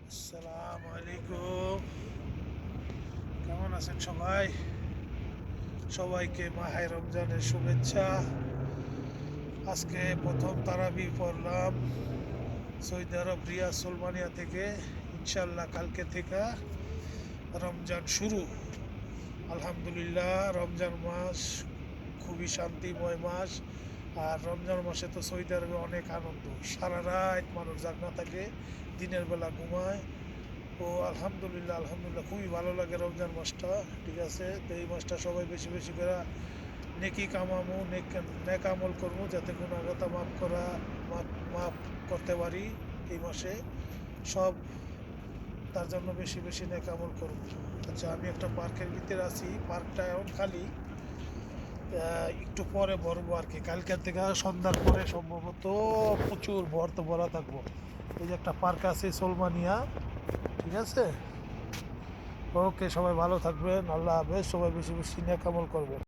আসসালামু আলাইকুম। কেমন আছেন সবাই? সবাইকে মাহে রমজানের শুভেচ্ছা। আজকে প্রথম তারাবি পড়লাম সৌদি আরব রিয়াদ সুলমানিয়া থেকে। ইনশাল্লাহ কালকে থেকে রমজান শুরু। আলহামদুলিল্লাহ, রমজান মাস খুবই শান্তিময় মাস। আর রমজান মাসে তো সৌদি আরবে অনেক আনন্দ, সারা রাত মানুষ জাগনা থাকে, দিনের বেলা ঘুমায়। ও আলহামদুলিল্লাহ আলহামদুলিল্লাহ, খুবই ভালো লাগে রমজান মাসটা। ঠিক আছে, তো এই মাসটা সবাই বেশি বেশি করে নেকি কামামু, নেক আমল করবো, যাতে গুণাগতা মাফ করতে পারি এই মাসে সব। তার জন্য বেশি বেশি নেক আমল করবো। আচ্ছা, আমি একটা পার্কের ভিতরে আছি, পার্কটা এখন খালি। একটু পরে ভরবো আর কি, কালকের থেকে সন্ধ্যার পরে সম্ভবত প্রচুর ভরা থাকবো। এই যে একটা পার্ক আছে সোলমানিয়া। ঠিক আছে, ওকে, সবাই ভালো থাকবেন, আল্লাহ হাফেজ। সবাই বেশি বেশি নেক আমল করবেন।